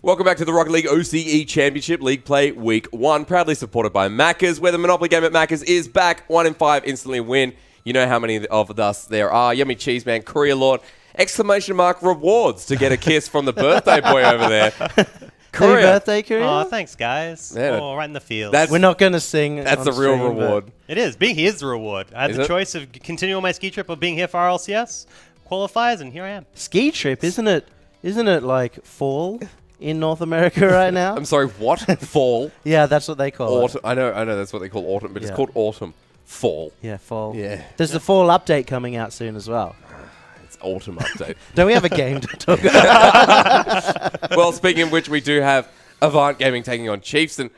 Welcome back to the Rocket League OCE Championship League Play Week 1, proudly supported by Macca's, where the Monopoly game at Macca's is back. 1 in 5 instantly win. You know how many of us there are. Yummy Cheese Man, Courier Lord, exclamation mark rewards to get a kiss from the birthday boy over there. Happy birthday, Courier. Oh, thanks, guys. Yeah. Oh, right in the field. We're not going to sing. That's the real reward. It is. Being here is the reward. I had the choice of continuing my ski trip or being here for RLCS qualifiers, and here I am. Ski trip, isn't it like fall in North America right now? I'm sorry, what? Fall? Yeah, that's what they call it. I know that's what they call autumn, but it's called autumn. Fall. Yeah, fall. Yeah. There's the fall update coming out soon as well. It's autumn update. Don't we have a game to talk about? Well, speaking of which, we do have Avant Gaming taking on Chiefs, and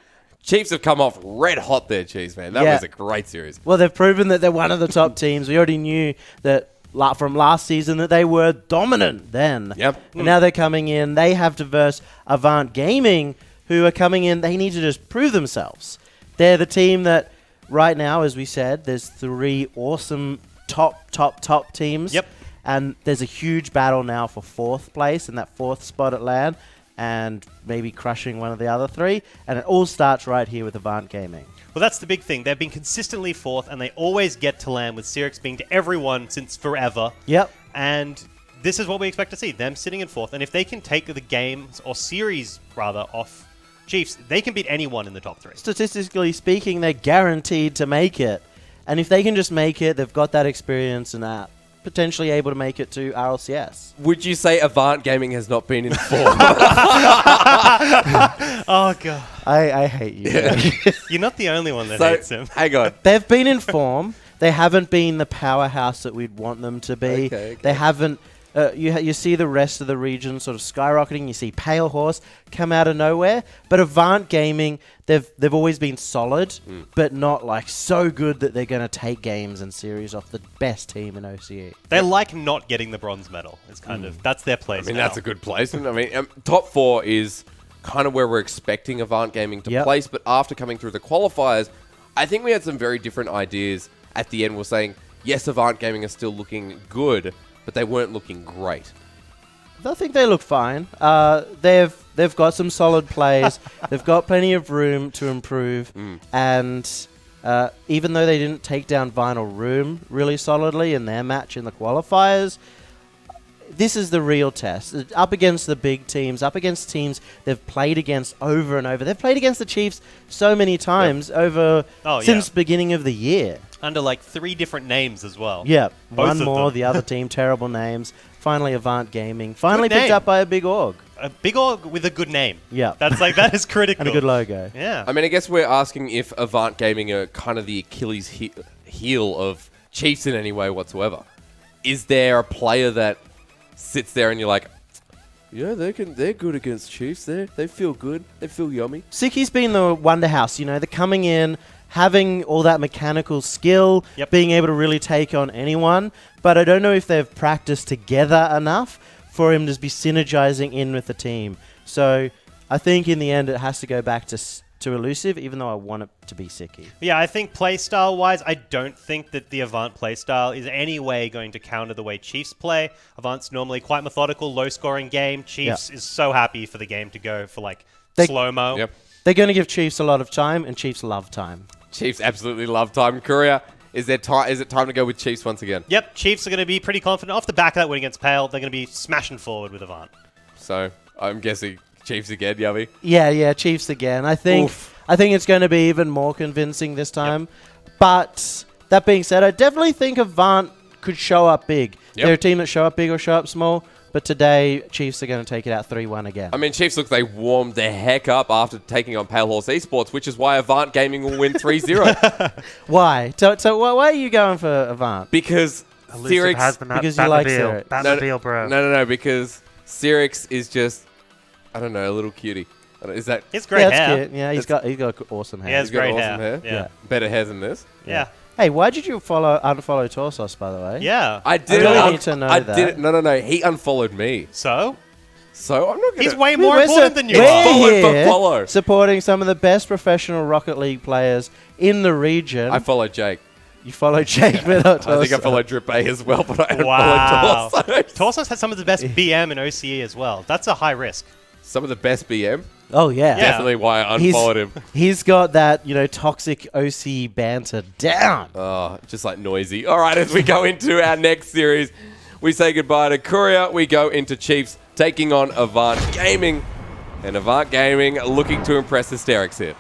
Chiefs have come off red hot there, Chiefs, man. That was a great series. Well, they've proven that they're one of the top teams. We already knew that from last season that they were dominant then. Yep. And now they're coming in. They have to verse Avant Gaming, who are coming in. They need to just prove themselves. They're the team that right now, as we said, there's 3 awesome top teams. Yep. And there's a huge battle now for 4th place and that 4th spot at LAN and maybe crushing one of the other 3. And it all starts right here with Avant Gaming. Well, that's the big thing. They've been consistently 4th, and they always get to LAN with Cyrix being to everyone since forever. Yep. And this is what we expect to see, them sitting in 4th. And if they can take the games, or series, rather, off Chiefs, they can beat anyone in the top 3. Statistically speaking, they're guaranteed to make it. And if they can just make it, they've got that experience and are potentially able to make it to RLCS. Would you say Avant Gaming has not been in form? Oh, God. I hate you. You're not the only one that hates him. Hang on. They've been in form. They haven't been the powerhouse that we'd want them to be. Okay. They haven't... you see the rest of the region sort of skyrocketing. You see Pale Horse come out of nowhere. But Avant Gaming, they've always been solid, but not like so good that they're going to take games and series off the best team in OCE. They like not getting the bronze medal. It's kind of, that's their place. I mean, now. that's a good placement. I mean, top 4 is kind of where we're expecting Avant Gaming to place. But after coming through the qualifiers, I think we had some very different ideas at the end. We're saying, yes, Avant Gaming are still looking good, but they weren't looking great. I think they look fine. They've got some solid plays. They've got plenty of room to improve. And even though they didn't take down Vinyl Room really solidly in their match in the qualifiers, this is the real test. Up against the big teams, up against teams they've played against over and over. They've played against the Chiefs so many times since beginning of the year. Under like 3 different names as well. Yeah, Both one of more, them. the other team, terrible names. Finally, Avant Gaming. Finally picked up by a big org. A big org with a good name. Yeah. That's like, that is critical. And a good logo. Yeah. I mean, I guess we're asking if Avant Gaming are kind of the Achilles heel of Chiefs in any way whatsoever. Is there a player that sits there and you're like, yeah, they're good against Chiefs. They feel good. They feel yummy. Siki's been the wonder house. You know, they're coming in, having all that mechanical skill, being able to really take on anyone. But I don't know if they've practiced together enough for him to be synergizing in with the team. So I think in the end it has to go back to Elusive, even though I want it to be Siki. Yeah, I think playstyle-wise, I don't think that the Avant playstyle is any way going to counter the way Chiefs play. Avant's normally quite methodical, low-scoring game. Chiefs is so happy for the game to go for, like, slow-mo. Yep. They're going to give Chiefs a lot of time, and Chiefs love time. Chiefs absolutely love time. Courier, is it time to go with Chiefs once again? Yep, Chiefs are going to be pretty confident. Off the back of that win against Pale, they're going to be smashing forward with Avant. So, I'm guessing Chiefs again, Yummy? Yeah, Chiefs again. I think it's going to be even more convincing this time. But that being said, I definitely think Avant could show up big. They're a team that show up big or show up small. But today, Chiefs are going to take it out 3-1 again. I mean, Chiefs look, they warmed their heck up after taking on Pale Horse Esports, which is why Avant Gaming will win 3-0. Why? So why are you going for Avant? Because Elusive has the because you like Cyrix. Batmobile, bro. No, because Cyrix is just, I don't know, a little cutie. Is that... It's great hair. Cute. Yeah, he's got awesome hair. He has great hair. Yeah. Better hair than this. Yeah. Hey, why did you unfollow Torsos, by the way? Yeah. I did. I really need to know that. No. He unfollowed me. So I'm not going to... He's way more important than you we're are. here Follow. supporting some of the best professional Rocket League players in the region. I followed Jake. You follow Jake, but not Torsos. I think I followed Drip A as well, but I Wow. unfollowed Torsos. Torsos has some of the best BM in OCE as well. That's a high risk. Some of the best BM. Oh, yeah. Definitely why I unfollowed him. He's got that, toxic OCE banter down. Oh, just like noisy. All right, as we go into our next series, we say goodbye to Courier. We go into Chiefs taking on Avant Gaming. And Avant Gaming looking to impress Hysterics here.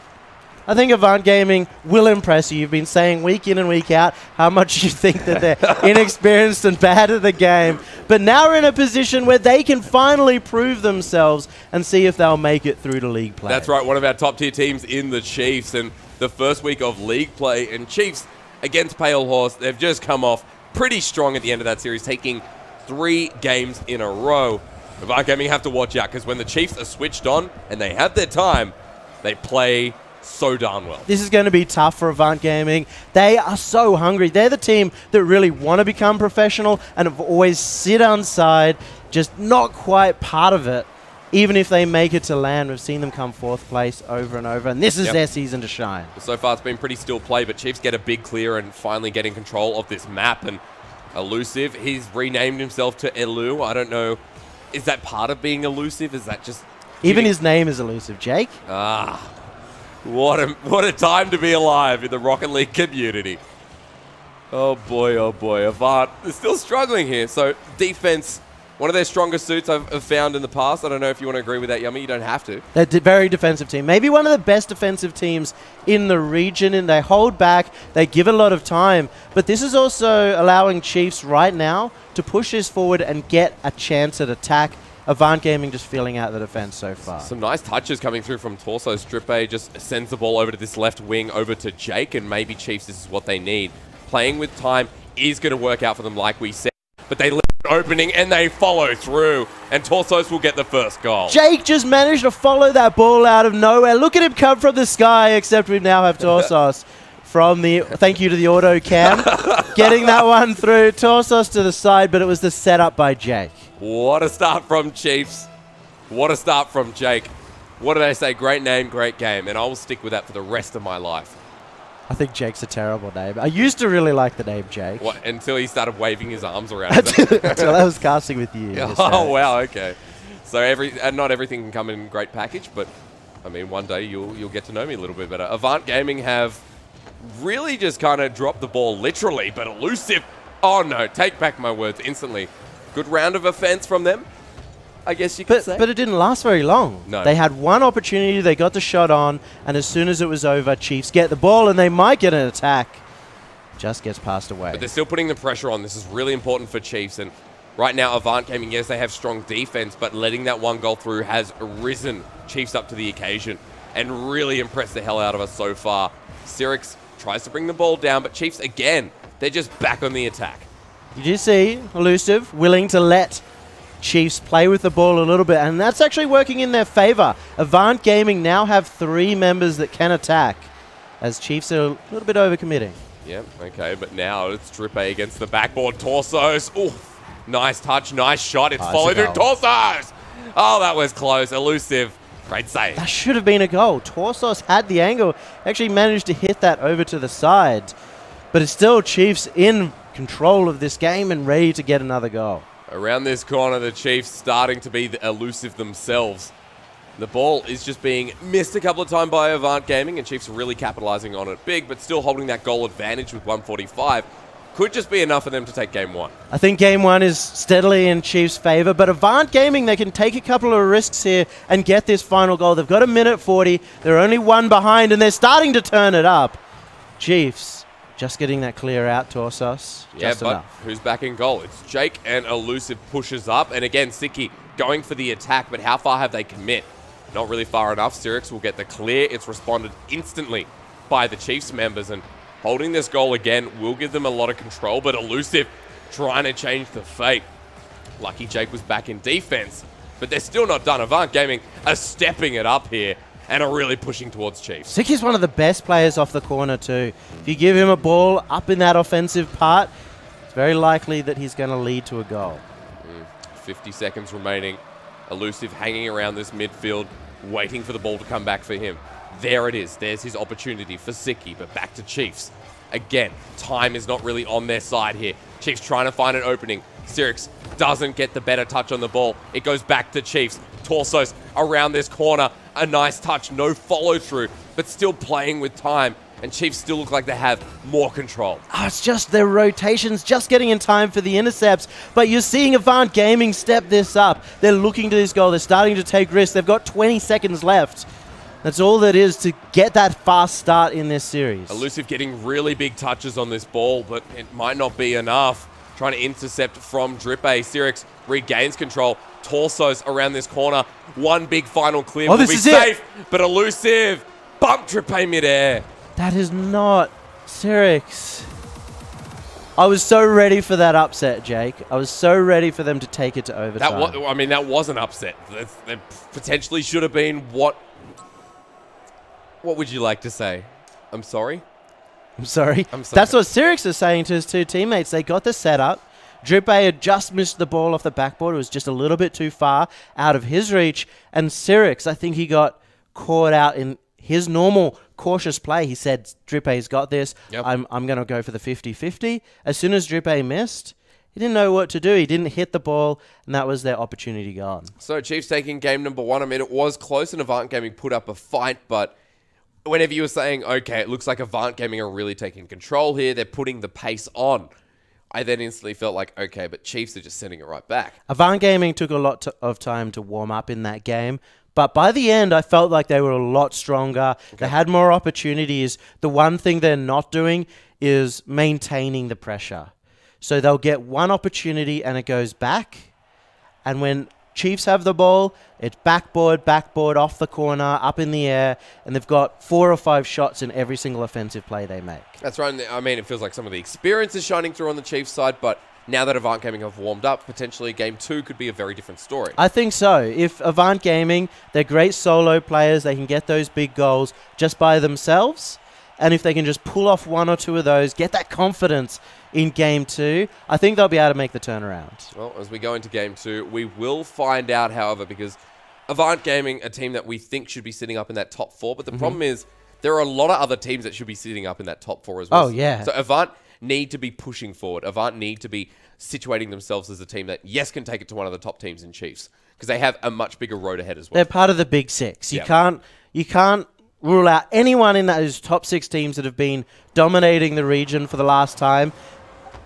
I think Avant Gaming will impress you. You've been saying week in and week out how much you think that they're inexperienced and bad at the game. But now we're in a position where they can finally prove themselves and see if they'll make it through to league play. That's right, one of our top tier teams in the Chiefs. And the first week of league play, and Chiefs against Pale Horse, they've just come off pretty strong at the end of that series, taking 3 games in a row. Avant Gaming have to watch out, because when the Chiefs are switched on and they have their time, they play so darn well. This is going to be tough for Avant Gaming. They are so hungry. They're the team that really want to become professional and have always sit on side, just not quite part of it. Even if they make it to land, we've seen them come 4th place over and over, and this is their season to shine. So far it's been pretty still play, but Chiefs get a big clear and finally getting control of this map. And Elusive, he's renamed himself to Elu. I don't know, is that part of being elusive? Is that just... Even his name is elusive, Jake. Ah, what a time to be alive in the Rocket League community. Oh boy, Avant is still struggling here. So defense, one of their strongest suits I've found in the past. I don't know if you want to agree with that, Yummy. You don't have to. They're a very defensive team. Maybe one of the best defensive teams in the region, and they hold back. They give a lot of time. But this is also allowing Chiefs right now to push this forward and get a chance at attack. Avant Gaming just feeling out the defense so far. Some nice touches coming through from Torso. Stripe just sends the ball over to this left wing, over to Jake, and maybe Chiefs, this is what they need. Playing with time is going to work out for them, like we said. But they leave an opening and they follow through, and Torsos will get the first goal. Jake just managed to follow that ball out of nowhere. Look at him come from the sky, except we now have Torsos from the, thank you to the auto cam, getting that one through. Torsos to the side, but it was the setup by Jake. What a start from Chiefs. What a start from Jake. What do they say? Great name, great game. And I will stick with that for the rest of my life. I think Jake's a terrible name. I used to really like the name Jake. What, until he started waving his arms around. Until I was casting with you. Oh, wow, okay. So not everything can come in a great package, but I mean, one day you'll get to know me a little bit better. Avant Gaming have really just kind of dropped the ball literally, but elusive. Oh no, take back my words instantly. Good round of offense from them, I guess you could say. But it didn't last very long. No. They had one opportunity, they got the shot on, and as soon as it was over, Chiefs get the ball, and they might get an attack. Just gets passed away. But they're still putting the pressure on. This is really important for Chiefs. And right now, Avant Gaming, yes, they have strong defense, but letting that one goal through has risen Chiefs up to the occasion and really impressed the hell out of us so far. Cyrix tries to bring the ball down, but Chiefs, again, they're just back on the attack. You do see Elusive willing to let Chiefs play with the ball a little bit, and that's actually working in their favor. Avant Gaming now have 3 members that can attack, as Chiefs are a little bit overcommitting. Yep, okay, but now it's Stripe against the backboard. Torsos, ooh, nice touch, nice shot. It's followed through Torsos. Oh, that was close. Elusive, great save. That should have been a goal. Torsos had the angle, actually managed to hit that over to the side, but it's still Chiefs in control of this game and ready to get another goal. Around this corner, the Chiefs starting to be the elusive themselves. The ball is just being missed a couple of times by Avant Gaming, and Chiefs are really capitalizing on it big, but still holding that goal advantage with 145. Could just be enough for them to take game 1. I think game 1 is steadily in Chiefs' favor, but Avant Gaming, they can take a couple of risks here and get this final goal. They've got a minute 40. They're only 1 behind, and they're starting to turn it up. Chiefs just getting that clear out, Torsos. Yeah, just but enough. Who's back in goal? It's Jake, and Elusive pushes up. And again, Siki going for the attack, but how far have they commit? Not really far enough. Cyrix will get the clear. It's responded instantly by the Chiefs members, and holding this goal again will give them a lot of control, but Elusive trying to change the fate. Lucky Jake was back in defense, but they're still not done. Avant Gaming are stepping it up here and are really pushing towards Chiefs. Siki's one of the best players off the corner too. If you give him a ball up in that offensive part, it's very likely that he's going to lead to a goal. 50 seconds remaining. Elusive hanging around this midfield, waiting for the ball to come back for him. There it is. There's his opportunity for Siki, but back to Chiefs. Again, time is not really on their side here. Chiefs trying to find an opening. Cyrix doesn't get the better touch on the ball. It goes back to Chiefs. Torsos around this corner. A nice touch, no follow through, but still playing with time. And Chiefs still look like they have more control. Oh, it's just their rotations just getting in time for the intercepts. But you're seeing Avant Gaming step this up. They're looking to this goal. They're starting to take risks. They've got 20 seconds left. That's all that is to get that fast start in this series. Elusive getting really big touches on this ball, but it might not be enough. Trying to intercept from Drippe. Sirix regains control. Torsos around this corner. One big final clear will be safe, but Elusive bumped Drippe midair. That is not Sirix. I was so ready for that upset, Jake. I was so ready for them to take it to overtime. That was an upset. That potentially should have been what would you like to say? I'm sorry? I'm sorry. I'm sorry. That's what Sirix is saying to his two teammates. They got the setup. Drippe had just missed the ball off the backboard. It was just a little bit too far out of his reach. And Sirix, I think he got caught out in his normal cautious play. He said, Drippe's got this. Yep. I'm going to go for the 50-50. As soon as Drippe missed, he didn't know what to do. He didn't hit the ball, and that was their opportunity gone. So Chiefs taking game number 1. I mean, it was close, and Avant Gaming put up a fight, but whenever you were saying, okay, it looks like Avant Gaming are really taking control here, they're putting the pace on, I then instantly felt like, okay, but Chiefs are just sending it right back. Avant Gaming took a lot of time to warm up in that game, but by the end, I felt like they were a lot stronger. Okay. They had more opportunities. The one thing they're not doing is maintaining the pressure. So they'll get one opportunity and it goes back, and when Chiefs have the ball, it's backboard, off the corner, up in the air, and they've got 4 or 5 shots in every single offensive play they make. That's right. I mean, it feels like some of the experience is shining through on the Chiefs side, but now that Avant Gaming have warmed up, potentially game 2 could be a very different story. I think so. If Avant Gaming, they're great solo players, they can get those big goals just by themselves, and if they can just pull off 1 or 2 of those, get that confidence in game 2, I think they'll be able to make the turnaround. Well, as we go into game 2, we will find out, however, because Avant Gaming, a team that we think should be sitting up in that top 4, but the problem is there are a lot of other teams that should be sitting up in that top 4 as well. Oh, yeah. So Avant need to be pushing forward. Avant need to be situating themselves as a team that, yes, can take it to one of the top teams in Chiefs, because they have a much bigger road ahead as well. They're part of the Big Six. You can't rule out anyone in those top 6 teams that have been dominating the region for the last time.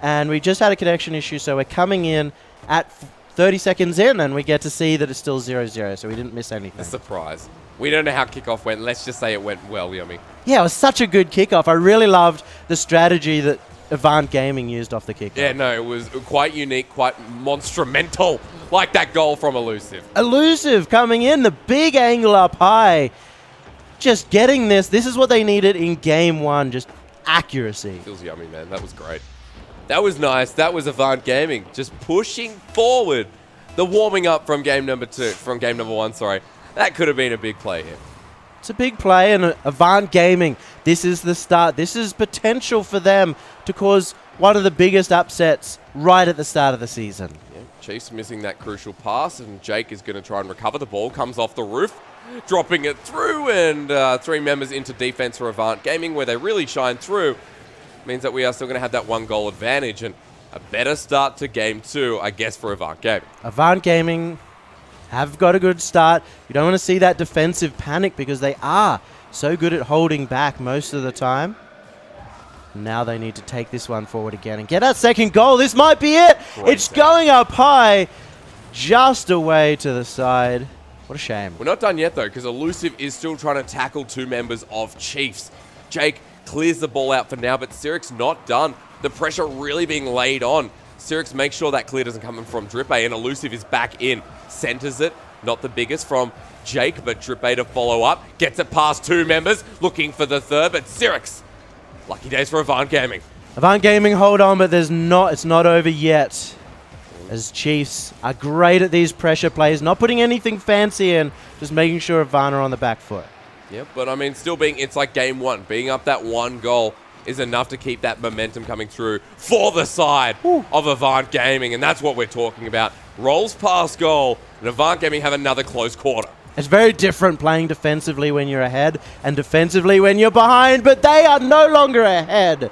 And we just had a connection issue, so we're coming in at 30 seconds in, and we get to see that it's still 0-0, so we didn't miss anything. A surprise. We don't know how kickoff went. Let's just say it went well, Yummy. Yeah, it was such a good kickoff. I really loved the strategy that Avant Gaming used off the kickoff. Yeah, no, it was quite unique, quite monstrumental, like that goal from Elusive. Elusive coming in, the big angle up high. Just getting this. This is what they needed in game 1, just accuracy. Feels yummy, man. That was great. That was nice. That was Avant Gaming just pushing forward. The warming up from game number 1, sorry. That could have been a big play here. It's a big play, and Avant Gaming, this is the start. This is potential for them to cause one of the biggest upsets right at the start of the season. Yeah, Chiefs missing that crucial pass, and Jake is going to try and recover the ball. Comes off the roof, dropping it through, and 3 members into defense for Avant Gaming, where they really shine through. Means that we are still going to have that 1-goal advantage, and a better start to game 2, I guess, for Avant Gaming. Avant Gaming have got a good start. You don't want to see that defensive panic because they are so good at holding back most of the time. Now they need to take this one forward again and get that 2nd goal. This might be it. It's going up high, just away to the side. What a shame. We're not done yet, though, because Elusive is still trying to tackle 2 members of Chiefs. Jake clears the ball out for now, but Sirix not done. The pressure really being laid on. Sirix makes sure that clear doesn't come in from Drippe, and Elusive is back in. Centers it, not the biggest from Jake, but Drippe to follow up. Gets it past 2 members, looking for the 3rd, but Sirix. Lucky days for Avant Gaming. Avant Gaming hold on, but it's not over yet. As Chiefs are great at these pressure plays, not putting anything fancy in, just making sure Avant are on the back foot. Yep, but I mean, it's like game 1. Being up that 1 goal is enough to keep that momentum coming through for the side of Avant Gaming, and that's what we're talking about. Rolls past goal, and Avant Gaming have another close quarter. It's very different playing defensively when you're ahead and defensively when you're behind, but they are no longer ahead.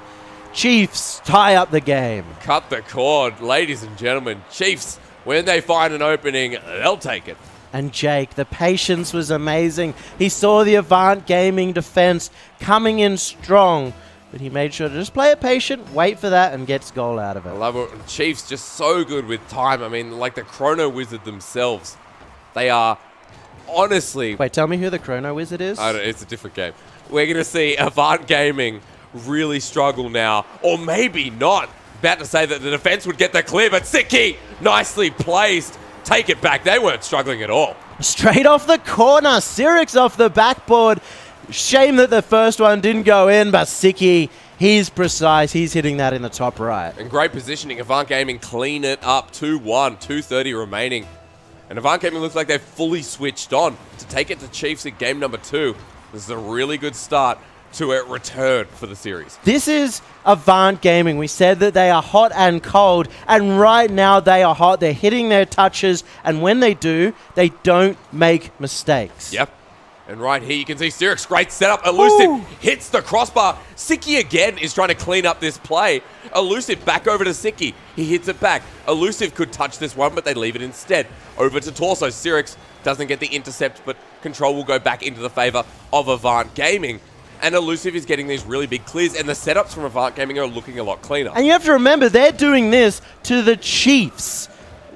Chiefs tie up the game. Cut the cord, ladies and gentlemen. Chiefs When they find an opening, they'll take it. And Jake, the patience was amazing. He saw the Avant Gaming defense coming in strong, but he made sure to just play it patient, wait for that, and gets goal out of it. I love it. Chiefs just so good with time. I mean, like the Chrono Wizard themselves. They are honestly... Wait, tell me who the Chrono Wizard is? It's a different game. We're going to see Avant Gaming really struggle now, or maybe not. About to say that the defense would get the clear, but Siki, nicely placed. Take it back. They weren't struggling at all. Straight off the corner. Sirix off the backboard. Shame that the first one didn't go in, but Siki, he's precise. He's hitting that in the top right. And great positioning. Avant Gaming clean it up. 2-1, 2:30 remaining. And Avant Gaming looks like they've fully switched on to take it to Chiefs in game number 2. This is a really good start to a return for the series. This is Avant Gaming. We said that they are hot and cold, and right now they are hot. They're hitting their touches, and when they do, they don't make mistakes. Yep. And right here you can see Sirix, great setup. Elusive hits the crossbar. Siki again is trying to clean up this play. Elusive back over to Siki. He hits it back. Elusive could touch this one, but they leave it instead. Over to Torso. Sirix doesn't get the intercept, but control will go back into the favor of Avant Gaming. And Elusive is getting these really big clears, and the setups from Avant Gaming are looking a lot cleaner. And you have to remember, they're doing this to the Chiefs.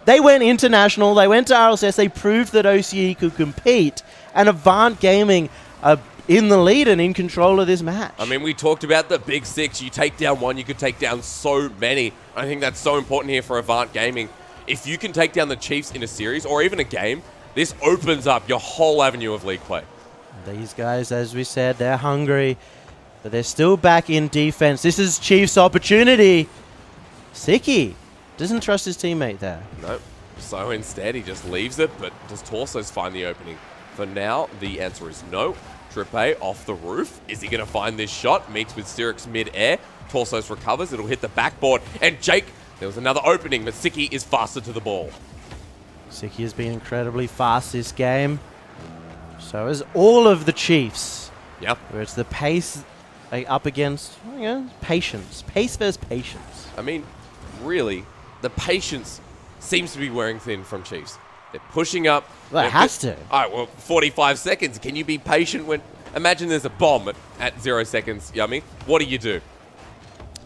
They went international, they went to RLCS, they proved that OCE could compete, and Avant Gaming are in the lead and in control of this match. I mean, we talked about the big six. You take down one, you could take down so many. I think that's so important here for Avant Gaming. If you can take down the Chiefs in a series, or even a game, this opens up your whole avenue of league play. These guys, as we said, they're hungry, but they're still back in defense. This is Chiefs' opportunity. Siki doesn't trust his teammate there. Nope. So instead, he just leaves it, but does Torsos find the opening? For now, the answer is no. Trippe off the roof. Is he going to find this shot? Meets with Sirix mid-air. Torsos recovers. It'll hit the backboard. And Jake, there was another opening, but Siki is faster to the ball. Siki has been incredibly fast this game. So is all of the Chiefs. Yep. Where it's the pace up against, patience. Pace versus patience. I mean, really, the patience seems to be wearing thin from Chiefs. They're pushing up. Well, it has to. All right, well, 45 seconds. Can you be patient when... Imagine there's a bomb at 0 seconds, Yummy. What do you do?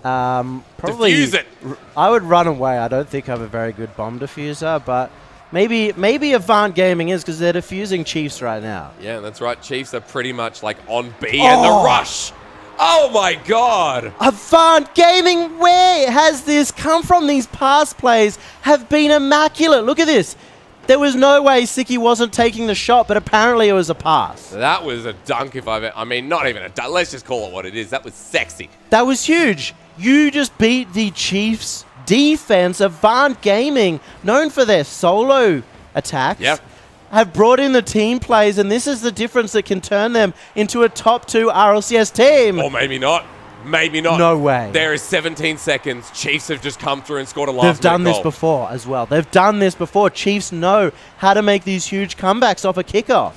Probably... Defuse it! I would run away. I don't think I'm a very good bomb diffuser, but... Maybe Avant Gaming is because they're defusing Chiefs right now. Yeah, that's right. Chiefs are pretty much like on B and the rush. Oh my god! Avant Gaming, where has this come from? These pass plays have been immaculate. Look at this. There was no way Siki wasn't taking the shot, but apparently it was a pass. That was a dunk if I've... I mean, not even a dunk. Let's just call it what it is. That was sexy. That was huge. You just beat the Chiefs defense. Avant Gaming, known for their solo attacks, have brought in the team plays, and this is the difference that can turn them into a top 2 RLCS team. Or maybe not. Maybe not. No way. There is 17 seconds. Chiefs have just come through and scored a last-minute They've done goal. this before as well. They've done this before. Chiefs know how to make these huge comebacks off a kickoff.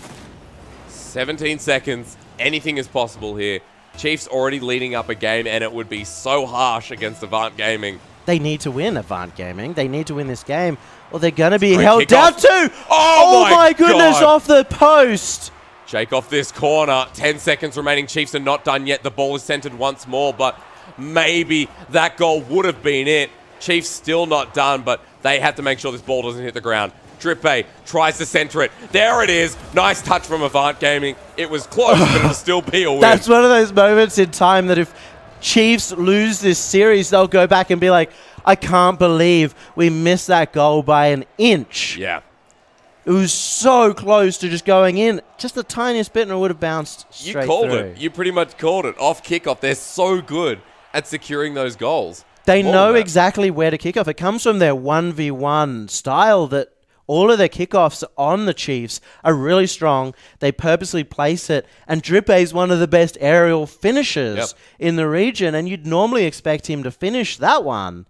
17 seconds. Anything is possible here. Chiefs already leading up a game, and it would be so harsh against Avant Gaming. They need to win, Avant Gaming. They need to win this game, or they're going to be held down too. Oh my goodness, God. off the post. Jake off this corner. 10 seconds remaining. Chiefs are not done yet. The ball is centered once more, but maybe that goal would have been it. Chiefs still not done, but they have to make sure this ball doesn't hit the ground. Trippe tries to center it. There it is. Nice touch from Avant Gaming. It was close, but it'll still be a win. That's one of those moments in time that if Chiefs lose this series, they'll go back and be like, I can't believe we missed that goal by an inch. Yeah. It was so close to just going in. Just the tiniest bit and it would have bounced straight through. You called it. You pretty much called it. Off kickoff, they're so good at securing those goals. They know exactly where to kick off. It comes from their 1v1 style that all of their kickoffs on the Chiefs are really strong. They purposely place it. And Drippe is one of the best aerial finishers in the region. And you'd normally expect him to finish that one.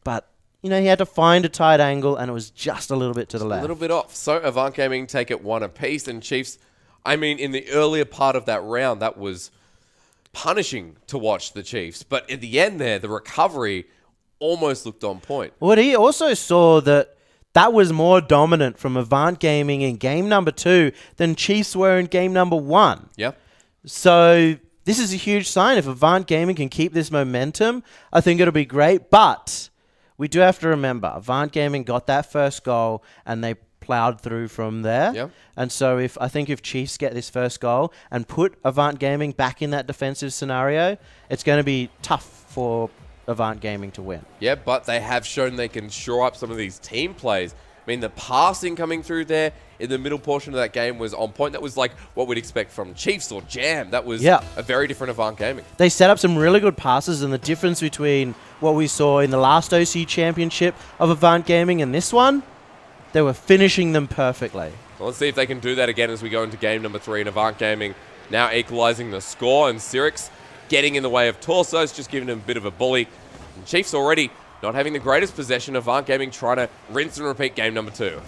But, you know, he had to find a tight angle, and it was just a little bit to the left. A little bit off. So Avant Gaming take it 1 apiece. And Chiefs, I mean, in the earlier part of that round, that was punishing to watch the Chiefs. But at the end there, the recovery almost looked on point. Well, he also saw that that was more dominant from Avant Gaming in game number 2 than Chiefs were in game number 1. Yep. So this is a huge sign. If Avant Gaming can keep this momentum, I think it'll be great. But we do have to remember, Avant Gaming got that first goal and they plowed through from there. Yep. And so I think if Chiefs get this first goal and put Avant Gaming back in that defensive scenario, it's going to be tough for Avant Gaming to win. Yeah, but they have shown they can shore up some of these team plays. I mean, the passing coming through there in the middle portion of that game was on point. That was like what we'd expect from Chiefs or Jam. That was a very different Avant Gaming. They set up some really good passes, and the difference between what we saw in the last OCE Championship of Avant Gaming and this one, they were finishing them perfectly. Well, let's see if they can do that again as we go into game number 3. And Avant Gaming now equalizing the score, and Sirix getting in the way of Torsos, just giving him a bit of a bully. And Chiefs already not having the greatest possession. Avant Gaming trying to rinse and repeat game number 2.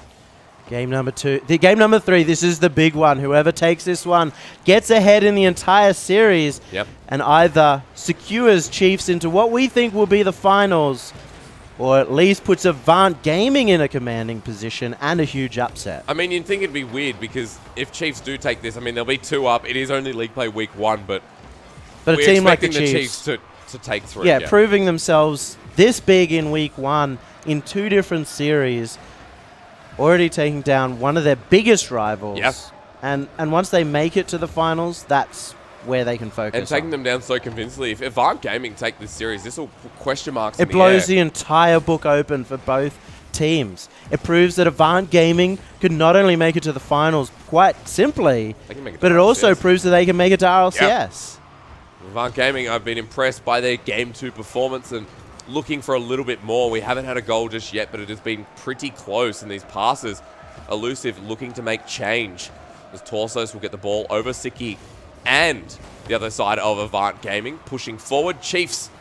Game number 2. Game number 3, this is the big one. Whoever takes this one gets ahead in the entire series and either secures Chiefs into what we think will be the finals, or at least puts Avant Gaming in a commanding position and a huge upset. I mean, you'd think it'd be weird because if Chiefs do take this, I mean, they'll be 2 up. It is only League Play Week 1, but a team like the Chiefs to take 3. Yeah, proving themselves this big in Week 1 in 2 different series, already taking down one of their biggest rivals. Yep. And once they make it to the finals, that's where they can focus and taking them down so convincingly. If Avant Gaming take this series, this will put question marks in the air. It blows the entire book open for both teams. It proves that Avant Gaming could not only make it to the finals quite simply, but it also proves that they can make it to RLCS. Yep. Avant Gaming, I've been impressed by their Game 2 performance and looking for a little bit more. We haven't had a goal just yet, but it has been pretty close in these passes. Elusive looking to make change as Torsos will get the ball over Siki and the other side of Avant Gaming, pushing forward. Chiefs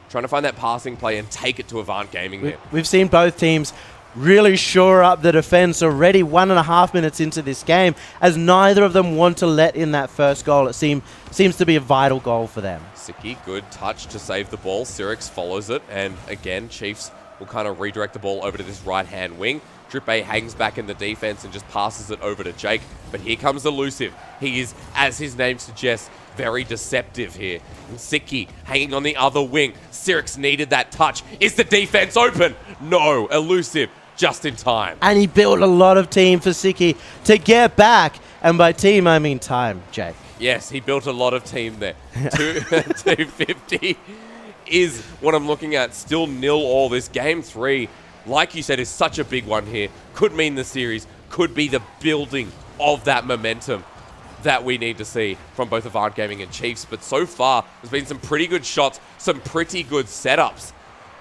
trying to find that passing play and take it to Avant Gaming there. We've seen both teams really shore up the defense already 1.5 minutes into this game, as neither of them want to let in that first goal. It seems to be a vital goal for them. Siki, good touch to save the ball. Sirix follows it, and again, Chiefs will kind of redirect the ball over to this right-hand wing. Drippe hangs back in the defense and just passes it over to Jake. But here comes Elusive. He is, as his name suggests, very deceptive here. And Siki hanging on the other wing. Sirix needed that touch. Is the defense open? No. Elusive just in time. And he built a lot of team for Siki to get back. And by team, I mean time, Jake. Yes, he built a lot of team there. 250 is what I'm looking at. Still 0-all. This game 3, like you said, is such a big one here. Could mean the series, could be the building of that momentum that we need to see from both Avant Gaming and Chiefs. But so far, there's been some pretty good shots, some pretty good setups.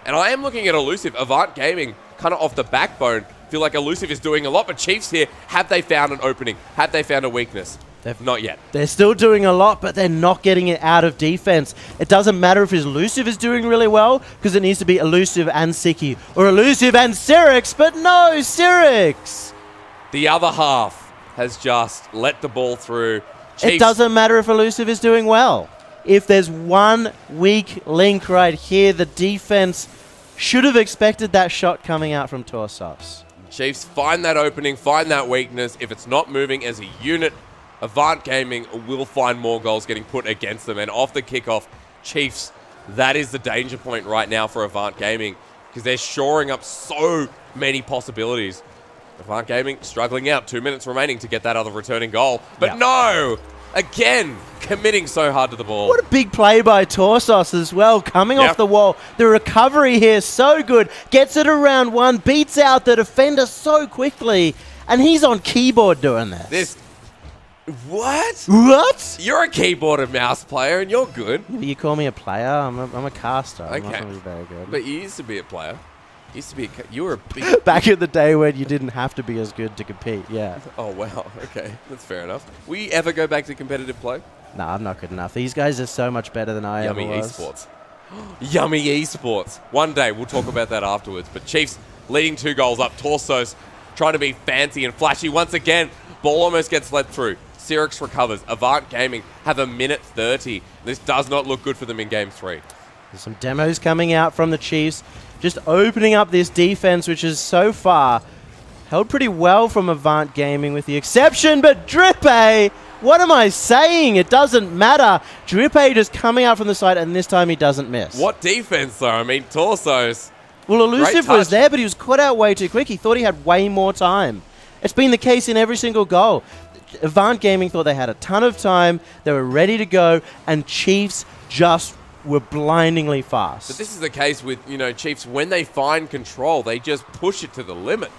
And I am looking at Elusive. Avant Gaming, kind of off the backbone, feel like Elusive is doing a lot. But Chiefs here, have they found an opening? Have they found a weakness? Not yet. They're still doing a lot, but they're not getting it out of defense. It doesn't matter if Elusive is doing really well, because it needs to be Elusive and Siki, or Elusive and Sirix, but no, Sirix! The other half has just let the ball through. Chiefs. It doesn't matter if Elusive is doing well. If there's one weak link right here, the defense should have expected that shot coming out from Torsos. Chiefs find that opening, find that weakness. If it's not moving as a unit, Avant Gaming will find more goals getting put against them. And off the kickoff, Chiefs, that is the danger point right now for Avant Gaming, because they're shoring up so many possibilities. Avant Gaming struggling out. 2 minutes remaining to get that other returning goal. But no! Again, committing so hard to the ball. What a big play by Torsos as well, coming off the wall. The recovery here, so good. Gets it around one, beats out the defender so quickly, and he's on keyboard doing this. What? What? You're a keyboard and mouse player, and you're good. You call me a player? I'm a caster. Okay. I'm not going to be very good. But you used to be a player. You were a big... Back in the day when you didn't have to be as good to compete, yeah. Oh, wow. Okay, that's fair enough. Will you ever go back to competitive play? No, I'm not good enough. These guys are so much better than I ever was. Esports. Yummy esports. One day, we'll talk about that afterwards. But Chiefs leading 2 goals up. Torsos trying to be fancy and flashy once again. Ball almost gets let through. Sirix recovers. Avant Gaming have a minute 30. This does not look good for them in game 3. There's some demos coming out from the Chiefs, just opening up this defense, which has so far Held pretty well from Avant Gaming with the exception, but Drippe, what am I saying? It doesn't matter. Drippe just coming out from the side, and this time he doesn't miss. What defense, though? I mean, torsos. Well, Elusive was there, but he was caught out way too quick. He thought he had way more time. It's been the case in every single goal. Avant Gaming thought they had a ton of time, they were ready to go, and Chiefs just were blindingly fast. But this is the case with, Chiefs. When they find control, they just push it to the limit.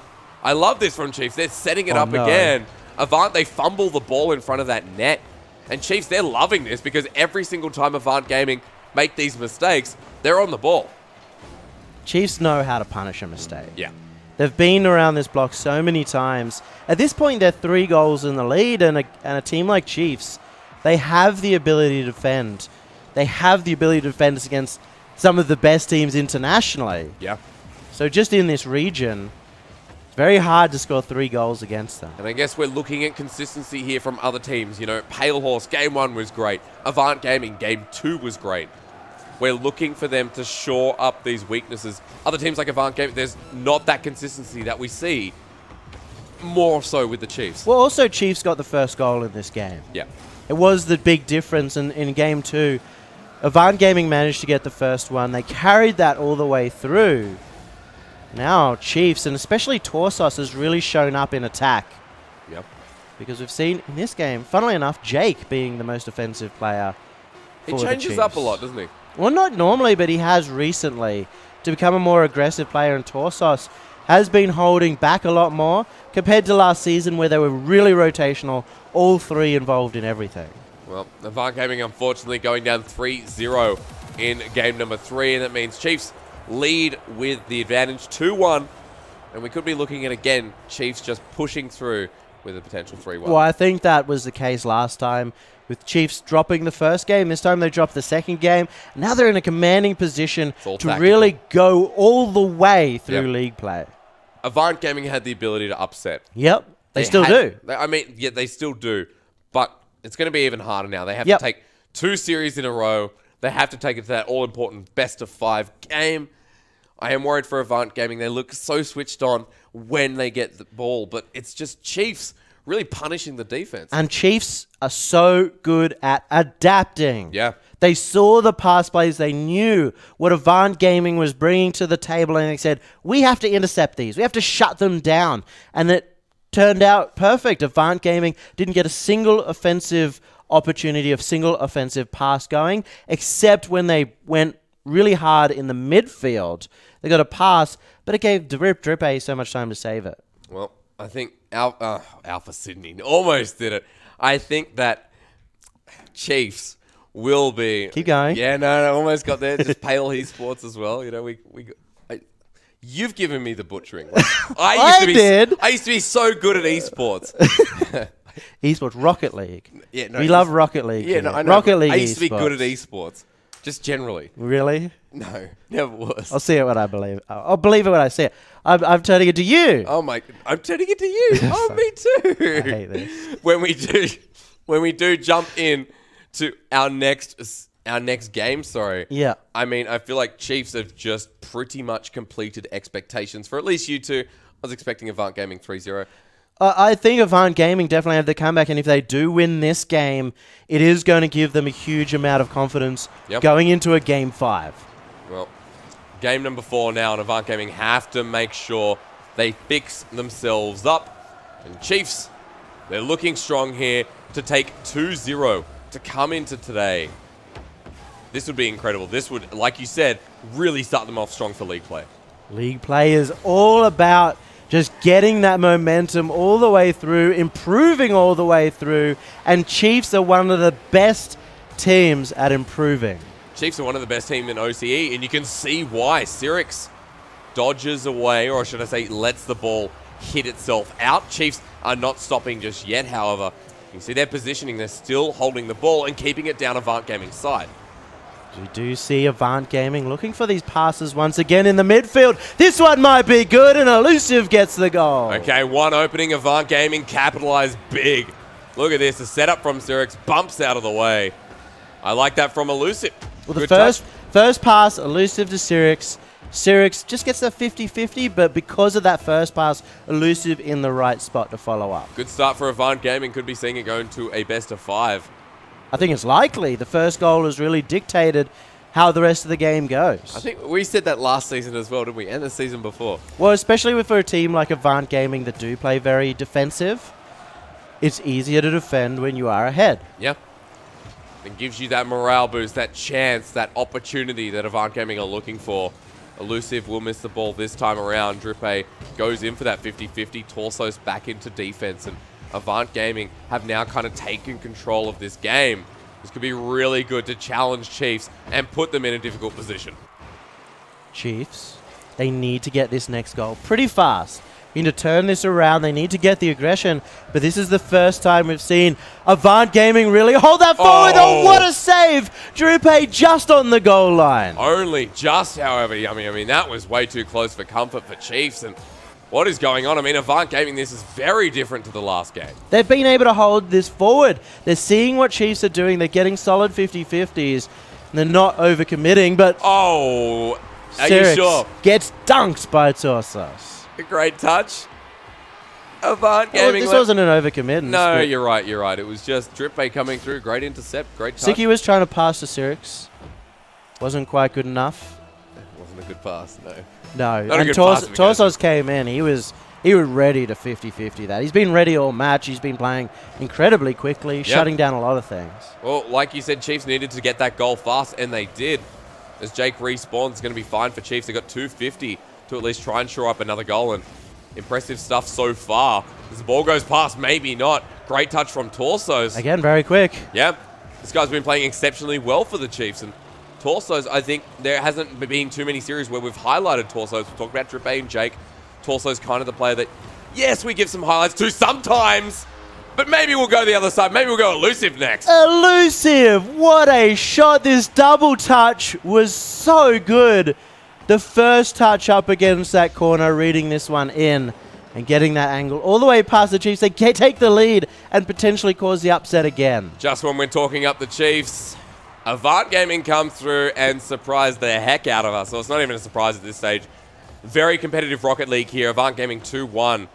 I love this from Chiefs. They're setting it up again. Avant, they fumble the ball in front of that net. And Chiefs, they're loving this because every single time Avant Gaming make these mistakes, they're on the ball. Chiefs know how to punish a mistake. Yeah. They've been around this block so many times. At this point, they're 3 goals in the lead, and a team like Chiefs, they have the ability to defend. They have the ability to defend us against some of the best teams internationally. Yeah. So just in this region, it's very hard to score 3 goals against them. And I guess we're looking at consistency here from other teams. Pale Horse, game 1 was great. Avant Gaming, game 2 was great. We're looking for them to shore up these weaknesses. Other teams like Avant Gaming, there's not that consistency that we see. More so with the Chiefs. Well, also Chiefs got the first goal in this game. Yeah. It was the big difference in game 2. Avant Gaming managed to get the first one. They carried that all the way through. Now Chiefs, and especially Torsos, has really shown up in attack. Yep. Because we've seen in this game, funnily enough, Jake being the most offensive player for He changes up a lot, doesn't he? Well, not normally, but he has recently to become a more aggressive player, and Torsos has been holding back a lot more compared to last season where they were really rotational, all 3 involved in everything. Well, Avant Gaming unfortunately going down 3-0 in game number 3, and that means Chiefs lead with the advantage 2-1, and we could be looking at, again, Chiefs just pushing through with a potential 3-1. Well, I think that was the case last time with Chiefs dropping the first game. This time they dropped the second game. Now they're in a commanding position to really go all the way through league play. Avant Gaming had the ability to upset. Yep, they still do. They still do, but it's going to be even harder now. They have to take 2 series in a row. They have to take it to that all-important best-of-5 game. I am worried for Avant Gaming. They look so switched on when they get the ball, but it's just Chiefs really punishing the defense. And Chiefs are so good at adapting. Yeah. They saw the pass plays. They knew what Avant Gaming was bringing to the table, and they said, we have to intercept these. We have to shut them down. And it turned out perfect. Avant Gaming didn't get a single offensive opportunity, a single offensive pass going, except when they went really hard in the midfield. They got a pass, but it gave Drippe so much time to save it. Well, I think Alpha Sydney almost did it. I think that Chiefs will be... Keep going. Yeah, no, almost got there. Just Pale Esports as well. You've given me the butchering. I used to be so good at esports. Esports, Rocket League. Yeah, no, we love Rocket League. Yeah, no, I know. Rocket League. I used to be good at esports, just generally. Really? No, never was. I'll see it when I believe. I'll believe it when I see it. I'm turning it to you. Oh my! I'm turning it to you. Oh, me too. I hate this. When we do jump in to our next game, sorry. Yeah. I mean, I feel like Chiefs have just pretty much completed expectations for at least you two. I was expecting Avant Gaming 3-0. I think Avant Gaming definitely have the comeback, and if they do win this game, it is going to give them a huge amount of confidence going into a Game 5. Well, game number 4 now, and Avant Gaming have to make sure they fix themselves up. And Chiefs, they're looking strong here to take 2-0 to come into today. This would be incredible. This would, like you said, really start them off strong for league play. League play is all about just getting that momentum all the way through, improving all the way through, and Chiefs are one of the best teams at improving. Chiefs are one of the best teams in OCE, and you can see why. Sirix dodges away, or should I say lets the ball hit itself out. Chiefs are not stopping just yet, however. You can see their positioning. They're still holding the ball and keeping it down Avant Gaming's side. We do see Avant Gaming looking for these passes once again in the midfield. This one might be good, and Elusive gets the goal. Okay, one opening. Avant Gaming capitalized big. Look at this. The setup from Sirix bumps out of the way. I like that from Elusive. Well, the first pass, Elusive to Sirix, Cyrix just gets a 50-50, but because of that first pass, Elusive in the right spot to follow up. Good start for Avant Gaming. Could be seeing it going to a best of 5. I think it's likely. The first goal has really dictated how the rest of the game goes. I think we said that last season as well, didn't we? And the season before. Well, especially for a team like Avant Gaming that do play very defensive, it's easier to defend when you are ahead. Yeah. It gives you that morale boost, that chance, that opportunity that Avant Gaming are looking for. Elusive will miss the ball this time around. Drippe goes in for that 50-50. Torso's back into defense, and Avant Gaming have now kind of taken control of this game. This could be really good to challenge Chiefs and put them in a difficult position. Chiefs, they need to get this next goal pretty fast. You need to turn this around. They need to get the aggression, but this is the first time we've seen Avant Gaming really hold that forward. Oh, what a save! Drippe just on the goal line. Only just, however. I mean, that was way too close for comfort for Chiefs. And what is going on? I mean, Avant Gaming, this is very different to the last game. They've been able to hold this forward. They're seeing what Chiefs are doing. They're getting solid 50-50s. And they're not overcommitting, but oh, are Cyrix you sure? Gets dunked by Torsos. A great touch. Avant Gaming. This wasn't an overcommit. No, you're right. You're right. It was just Drippe coming through. Great intercept. Great touch. Siki was trying to pass to Cyrix. Wasn't quite good enough. Wasn't a good pass. No. No. Not a And good pass if it goes Torsos came in. He was ready to 50-50 that. He's been ready all match. He's been playing incredibly quickly, shutting down a lot of things. Well, like you said, Chiefs needed to get that goal fast, and they did. As Jake respawns, it's going to be fine for Chiefs. They got 250 to at least try and shore up another goal, and impressive stuff so far. As the ball goes past, maybe not. Great touch from Torsos. Again, very quick. Yeah, this guy's been playing exceptionally well for the Chiefs, and Torsos, I think there hasn't been too many series where we've highlighted Torsos. We've talked about Drippe and Jake. Torsos kind of the player that, yes, we give some highlights to sometimes, but maybe we'll go the other side. Maybe we'll go Elusive next. Elusive! What a shot. This double touch was so good. The first touch up against that corner, reading this one in and getting that angle all the way past the Chiefs. They take the lead and potentially cause the upset again. Just when we're talking up the Chiefs, Avant Gaming comes through and surprised the heck out of us. So it's not even a surprise at this stage. Very competitive Rocket League here. Avant Gaming 2-1.